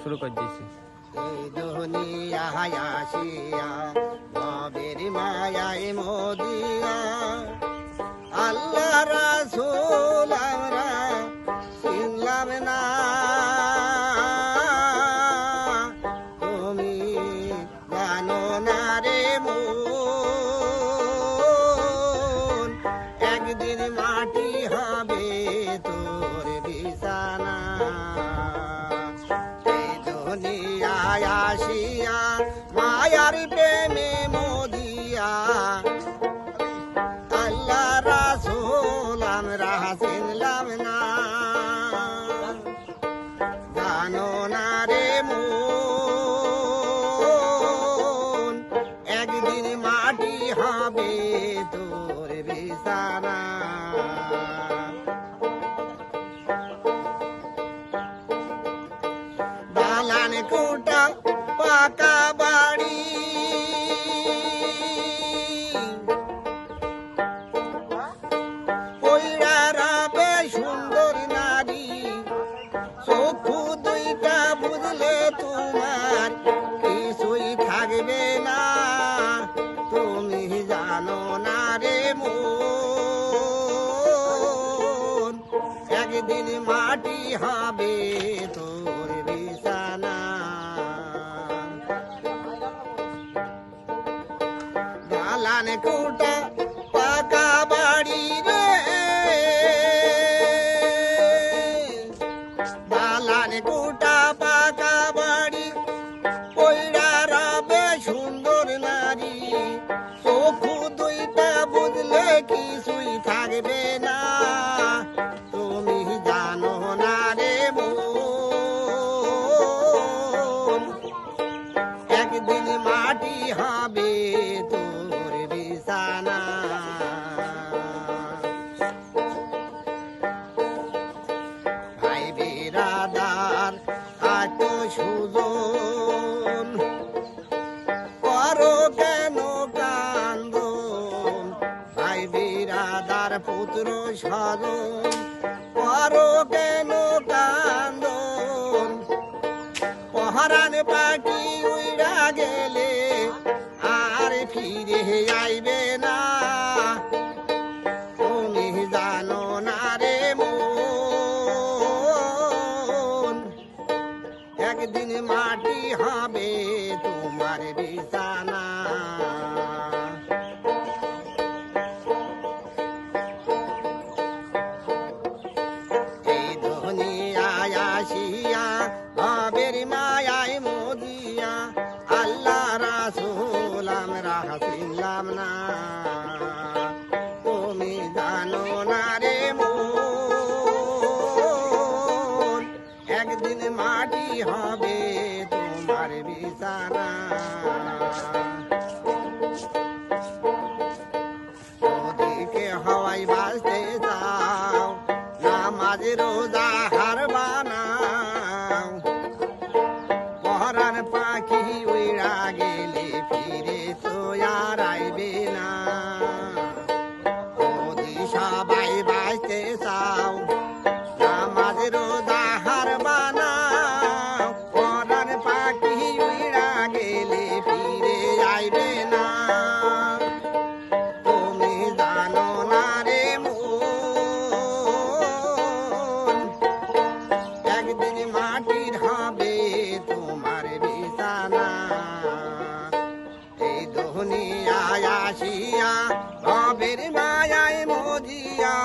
শুরু করে দিয়েছি। এই দুনিয়ায় আসিয়া ভবের মায়ায় মদিয়া আল্লাহ রাসূল আমরা চিনলাম না, তুমি জানো না রে মন, একদিন মাটি হবে তোর বিছানা। এই দুনিয়ায় আসিয়া মায়ার প্রেমে মদিয়া আল্লাহ রাসূল আমরা চিনলাম না, জানো না রে মন, একদিন মাটি হবে তোর বিছানা। দালান কোঠা পাকা বাড়ি পয়রা রাবে সুন্দর নারী, চক্ষু দুইটা বুঝলে তোমার কিছুই থাকবে না, তুমি জানো না রে মন, একদিন মাটি হবে তোর বিছানা। দালান কোঠা পাকা বাড়ি রে, দালান কোঠা পাকা বাড়ি পয়রা রবে সুন্দর নারী, চক্ষু দুইটা বুঝলে কিছুই থাকবে না, তুমি জানো না রে মন, একদিন মাটি হবে তোর বিছানা। ভাই বিরাদার এত সুজন, করো কেন কান্দন, ভাই বিরাদার পুত্র স্বজন, করো কেন কান্দন, পহরান পাখি উইড়া গেলে আর ফিরে আইবে না, তুমি জানো না রে মন, একদিন মাটি হবে তোমার বিছানা। এই দুনিয়ায় আসিয়া ভবের মায়ায় মদিয়া আল্লাহ রাসূল আমরা চিনলাম না, তুমি জানো না রে মন, একদিন মাটি হবে তোমার বিছানা। ওদিকে হওয়াই বাঁচতে চাও, নামাজ রোজা হার বানাও, পহরান পাখি উইড়া গেলে ফিরে তো আর আইবে না, যদি সবাই বাঁচতে চাও নামাজ রোজা হার বানাও, পহরান পাখি উইড়া গেলে ফিরে আইবে না, তুমি জানো না রে মন, একদিন মাটির হবে তোমার বিছানা। এই দুনিয়ায় আসিয়া ভবের মায়ায় মজিয়া